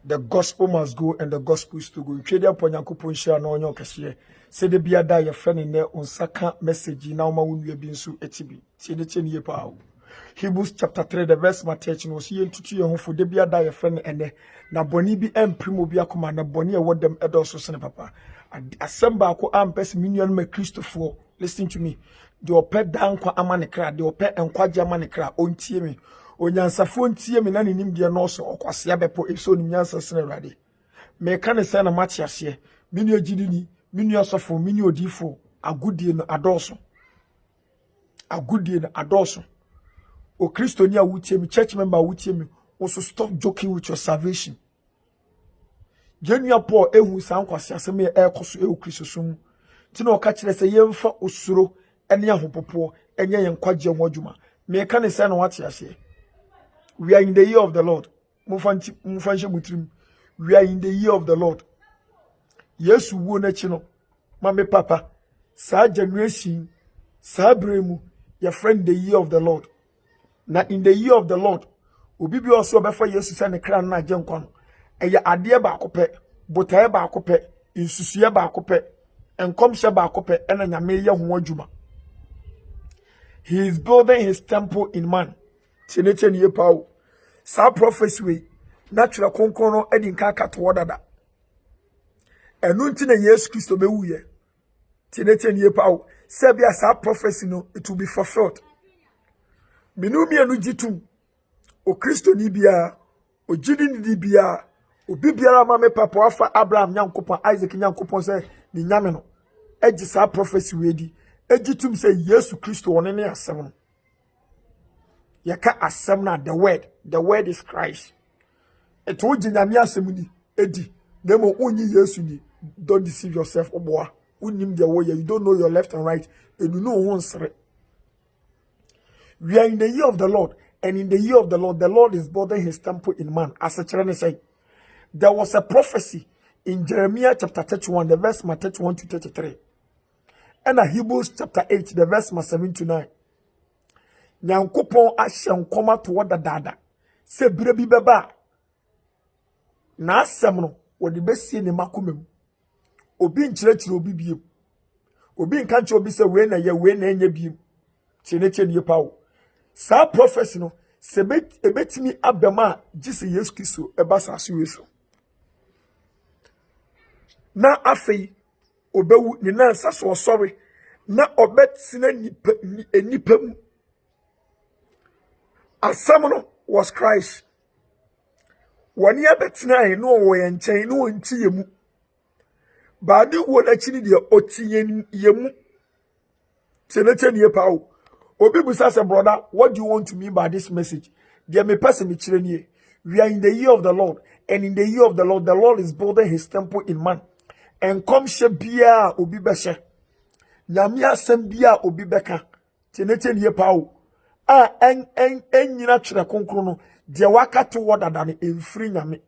The gospel must go and the gospel is to go. Trade upon Yankupon share no on Cashier. Say the beer die your friend in there on Saka message now my wound you been so etibi. Say the 10 year power. Hebrews chapter 3, the verse my teaching was here to your home for the beer die your friend and there. Na boni bi primo bia kuma na boni what them edos so papa. Assemble ko am person minion me Christopher. Listen to me. The ope dan kwa amanekra, the ope enkwaje amanekra ontie me. Onyansafo ntie me na nenim de no so okwase bepo eso nyansa sene rade me ka ne se na mate ase mini ogidini mini osofo mini odifo agudie no adoso o kristoni a wutie me church member wutie me also stop joking with your salvation genua paul ehu san kwase ase me ekoso ewu kristosum ti na oka kire se yemfa osuro ene ahopopo enye yenkwaje nwodwuma me ka ne se na wate ase. We are in the year of the Lord. We are in the year of the Lord. Yes, we will not know. Mame Papa, sa generation, sa bremu, your friend the year of the Lord. Now in the year of the Lord, we be also before Jesus and the crown na jenkwan. And ya adie ba kope, botae ba kope, insusuye ba kope, and komshe ba kope, and a nyame ye huwajuma. He is building his temple in man. Tinechen ye pao. Sa prophecy we natural konkono edin kaka to wadada. Enunti na Yesu Kristo be wuye. Tinechen ye pao. Sebia sa prophecy no it will be fulfilled. Minumi anu jitu. O Kristo ni bia, o jidi ni bia, o bibiara mame papa afa Abraham nyankopon Isaac nyankopon se ni nyame no. Eji sa prophecy we di. Ejitum se Yesu Kristo one ne asem no. Yaka asemna the word is Christ. Eto jinyame asemni edi demo onyi Yesu ni. Don't deceive yourself oboa unim the way you don't know your left and right and you know once. We are in the year of the Lord, and in the year of the Lord is building his temple in man. As a children say, there was a prophecy in Jeremiah chapter 31 the verse 31 to 33 and Hebrews chapter 8 the verse 7 to 9. Nyankopon ahye nkoma to wada dada se bire bi beba na asem no wode besie ne makomam obi nkyerɛkyerɛ obi biem obi nka nkyerɛ obi se we na ye we na enya biem tineche ne pawo sa prophecy no se ebetimi abema gise Yesu Kristo eba saso weso na afei obewu ne na saso sorry na obetina nipa mu. Asamono was Christ. One year betina no way and chain no nti yemu. Badi won achini de oti yemu. Senechen ye pawo. Obi busa say brother, what do you want to mean by this message? Dear me person me chire nie. We are in the year of the Lord, and in the year of the Lord is building his temple in man. And come she bia obi beshe. Nyame asem bia obi beka. Senechen ye pawo. En nyina kyerɛ konkro no de waka to wada ne emfiri nyame.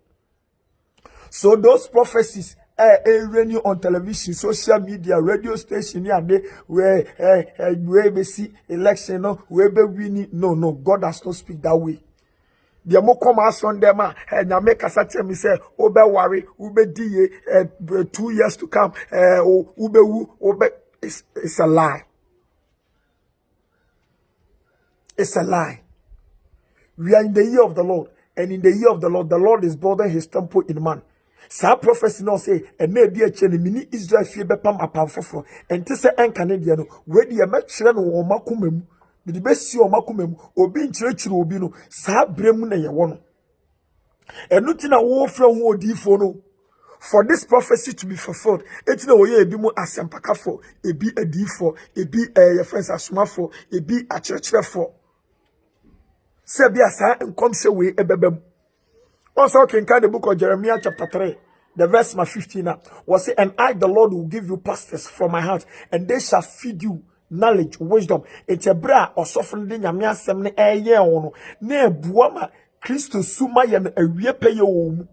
So those prophecies running on television, social media, radio station where be see election no where be winning no God does not speak that way. The mo come as on them nyame kasa tell me say obe worry ube die 2 years to come ube it's a lie. It's a lie. We are in the year of the Lord, and in the year of the Lord is building his temple in man. Sa prophecy no say, and maybe a chen mini Israel fie bepam apamfofo. And to say en Canadian, where the matchre no o makumem, the best o makumem, obi nkyerɛkyerɛ obi no, sa bremu na ye wono. And nothing a wo from who odifo no. For this prophecy to be fulfilled, it's no way ebi mu asempakafo, ebi adifo, ebi your friends asomafo, ebi akyerɛkyerɛfo. Sebia sa nkom se we ebebem. Also can the book of Jeremiah chapter 3, the verse 15 was say, and I the Lord will give you pastors from my heart, and they shall feed you knowledge, wisdom. It's a bra or suffering nyame asem ne eye ono. Na buama Christo suma ye na awie peye wo.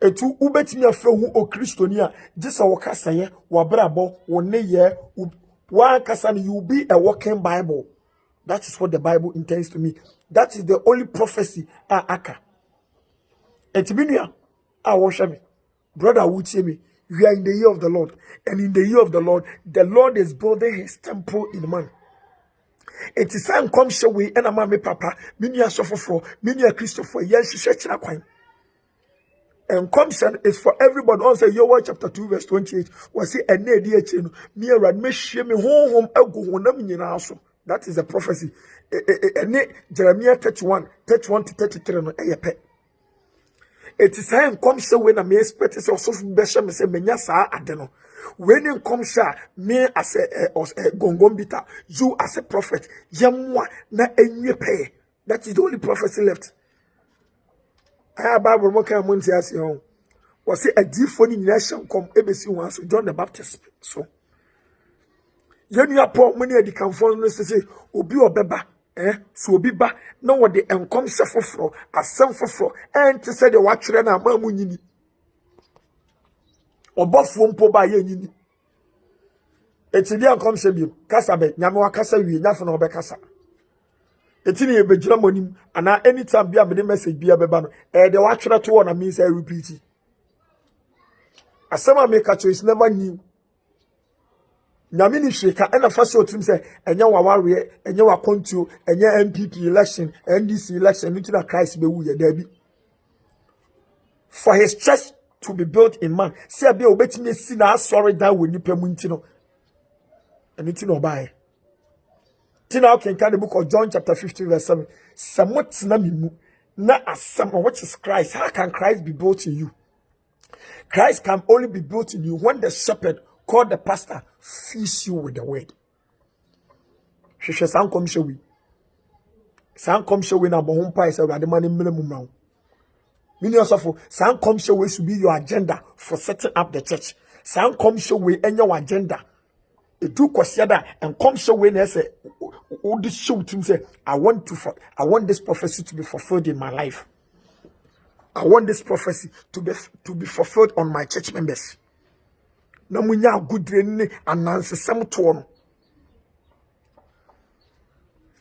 Etu ubetimi afro hu o Kristonia jisa wakasa ye wabrabo wone ye wa kasa you will be a walking Bible. That is what the Bible intends to me. That is the only prophecy aka. Etibinia, I worship me. Brother, would say me, we are in the year of the Lord. And in the year of the Lord is building his temple in man. It is time come show we and a mammy papa, mini a suffer for, mini a Christopher, yes, she quine. And commission is for everybody. Also, Joel chapter 2, verse 28. Was it a near chin, near and me home, that is a prophecy. Jeremiah 31 to 33. It is time come show when a mere spectator also Besham say Menyasa Adeno. When in come show me as a gongombita, you as a prophet, Yamwa na enye pay. That is the only prophecy left. I Bible Moka Montias was it a different nation come ABC once John the Baptist. So Yenya poor money at the conform say Obi Obeba. So be ba no what the encom shuffle floor as some for and to say the watcher and a mamunini or buff won't po by ye. It's in the uncom shabi, Casabe, Yamawa Casa, we nothing over Casa. It's in a bejamonim, and anytime be a message be a bebano, and the watcher to one means I repeat it. As some make a choice never knew. Namini Sheka and a first show to say, and your warrior, and your contu, and your MPP election, NDC election, into the Christ be we Debbie. For his church to be built in man, see a bill betting me see now sorry down with Nipa Muntino. And it's no by. Tina can carry the book of John chapter 15, verse 7. Somewhat namimu, not as some of what is Christ. How can Christ be built in you? Christ can only be built in you when the shepherd called the pastor feeds you with the word. She says, "Some come show we. Some come show we na bohum pa is a money minimum now. Millions of some come show we should be your agenda for setting up the church. Some come show we and your agenda. A do kwasiada and come show we na say all this show to say I want this prophecy to be fulfilled in my life. I want this prophecy to be fulfilled on my church members. Na munya good training and answer some to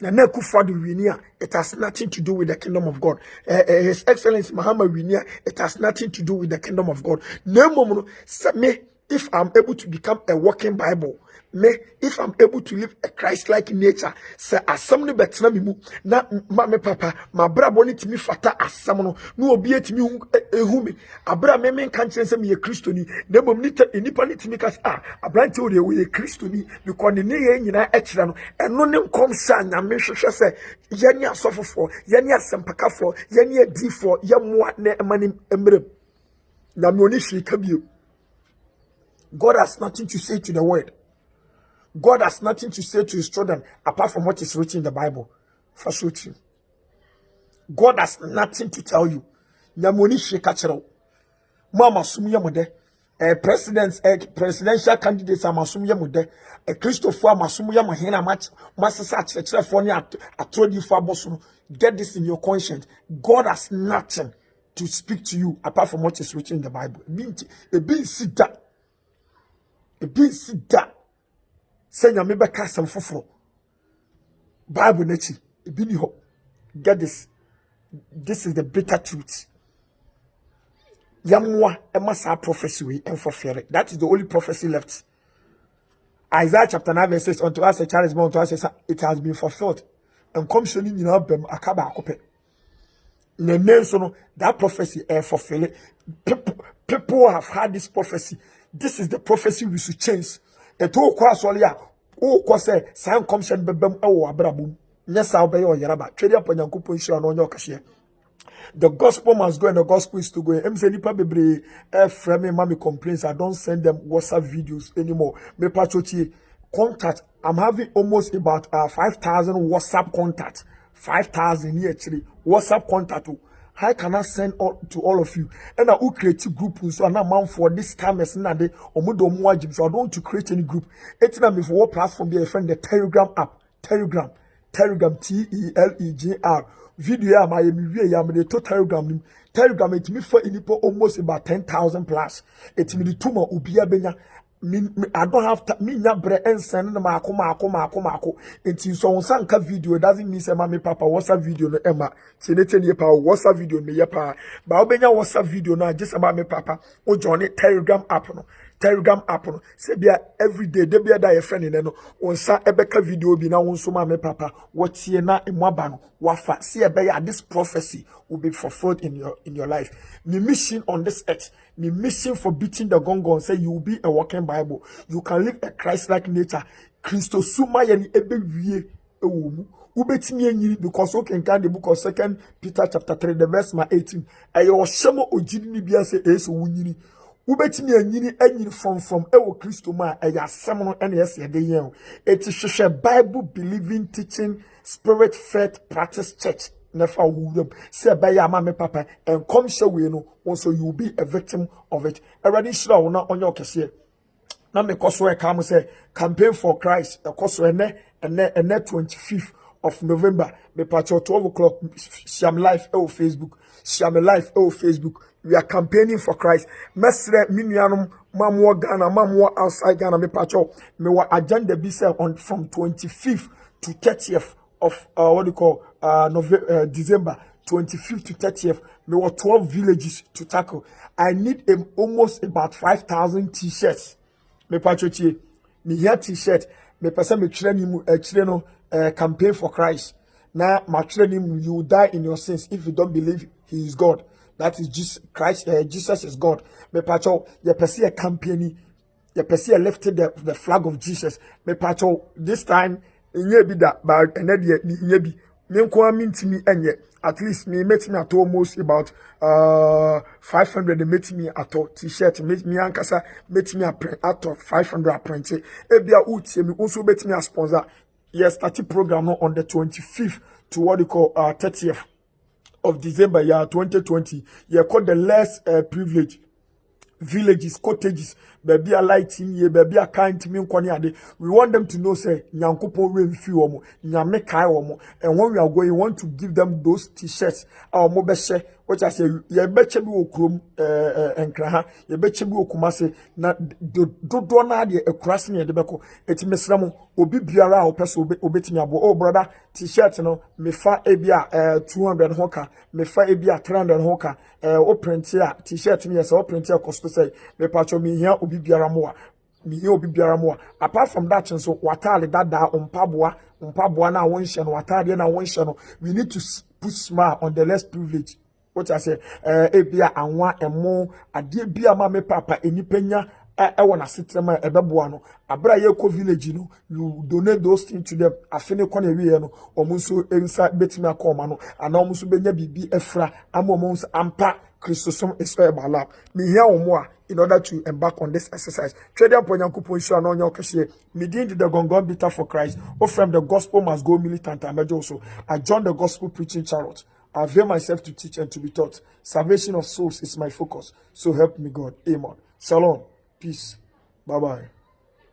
na Nekufadu Winia, it has nothing to do with the kingdom of God. His Excellency Muhammad Winia, it has nothing to do with the kingdom of God. No moment, me, if I'm able to become a walking Bible, me, if I'm able to live a Christ-like nature, say as somebody better me na me papa, my brother need to me fata as someone no be it me ehumi. Abra me can't say me a Christian. Ne mom need to me cause abra tell you we a Christian because the name nyina extra no eno ne kom sha nyame hwehwe say yeni asofo for yeni asempaka for yeni adi for yemwa ne emani emrem na me oni shika bio. God has nothing to say to the word. God has nothing to say to his children apart from what is written in the Bible. First written. God has nothing to tell you. Nyamoni shekachero. Mama sumuya mode. Presidential candidates are masumuya mode. Christopher masumuya mahena match. Masasa chechre foni atrodi for bosuno. Get this in your conscience. God has nothing to speak to you apart from what is written in the Bible. Ebin sida. Ebin sida. Say nyame beka asem foforo Bible nachi ebini ho. Get this is the bitter truth. Yamwa emasa prophecy we enfofere. That is the only prophecy left. Isaiah chapter 9 verse 6 unto us a child is born, unto us it has been fulfilled. And come shoni nyina bem akaba akope. Le name so that prophecy fulfilled. People have had this prophecy. This is the prophecy we should change. Eto kwa solia o kwa se san commission bebem ewo abrabum nyesa obey o yaraba twede apanyankopon hira no onye okahye. The gospel must go and the gospel is to go. Em say nipa bebre frame mama complaints I don't send them WhatsApp videos anymore. Me pachochi contact I'm having almost about 5,000 WhatsApp contacts. 5,000 actually WhatsApp contact. How can I send to all of you? And I will create a group so I'm not for this time as na de omudo muajib. So I don't want to create any group. It's not before what platform be a friend the Telegram app. Telegram TELEGR. Video my the to Telegram. Telegram it me for inipo almost about 10,000 plus. It's me the tuma ubia benya. I don't have me bre and send mako. Until so on sanka video doesn't mean say me papa WhatsApp video no Emma. Tinete ye pa WhatsApp video me ye pa. Ba obenya WhatsApp video na just about me papa. O join Telegram app no. Telegram app no. Say bia every day de bia da ye friend no. On sa ebeka video bi na won so ma me papa. What ye na emwaba no. Wafa see ebeya this prophecy will be fulfilled in your life. The mission on this earth, the mission for beating the gong say you will be a walking Bible. You can live a Christ-like nature. Christo suma yani ebe wie ewomu. Ubetimi enyiri because we can the book of 2 Peter chapter 3 the verse 18. Ayo shemo ojidi ni bia say eso wunyiri. Ubetimi enyiri from ewo Christo ma eya asem no ene yes ye de yen. It is Bible believing teaching spirit faith practice church. Never would say by your mammy papa and come show we know also you'll be a victim of it. Already slow not on your case. Now me cause where come say campaign for Christ a cause and net 25th of November. Me patch 12 o'clock Sham Life oh Facebook. Sham Life oh Facebook. We are campaigning for Christ. Mesre minianum mamwa Ghana, mamwa outside Ghana me patch me wa agenda be on from 25th to 30th of what do you call December 25th to 30th. There were 12 villages to tackle. I need almost about 5,000 t-shirts. Me patriotie, me here t-shirt. Me person me training campaign for Christ. Now my training you die in your sins if you don't believe He is God. That is Jesus Christ. Jesus is God. Me patro, you pursue a campaign. You pursue lifted the flag of Jesus. Me patro this time. Inye bi da ba enede ni inye bi me nko amintimi enye at least me met me at almost about 500 met me at t-shirt met me ankasa met me at 500 print e bia utie me also met me a sponsor yes started program on the 25th to what you call 30th of December 2020 you called the less privilege villages, cottages, baby a lighting ye, baby a kind to me ade. We want them to know say nyankopo rain few omo, nyame kai omo. And when we are going, we want to give them those t-shirts. Our mobile which I say ye betche bi okrom enkraha, ye betche bi okumase na do na de ekurase ne de beko. Eti mesramo obi biara o pese obetimi abo. Oh brother, t-shirt no me fa ebia 200 hoka, me fa ebia 300 hoka. O print ya t-shirt ni yes o print ya cost say me pacho me here obi biara mo me here obi biara mo apart from that so watale dada mpaboa na won hye no watale na won hye no we need to put smile on the less privileged what I say ebia anwa emo ade bia ma me papa enipenya ewo na setrema ebeboa no abra ye ko village no you donate those things to them afene ko na wiye no omunso ensa betimi akoma no ana omunso benya bibi efra ama omunso ampa Christosum is about me here omo in order to embark on this exercise. Trade up on Yankupon show no nyokese. Me did the gongon bitter for Christ. Oh from the gospel must go militant and also. I joined the gospel preaching chariot. I avail myself to teach and to be taught. Salvation of souls is my focus. So help me God. Amen. Shalom. Peace. Bye-bye.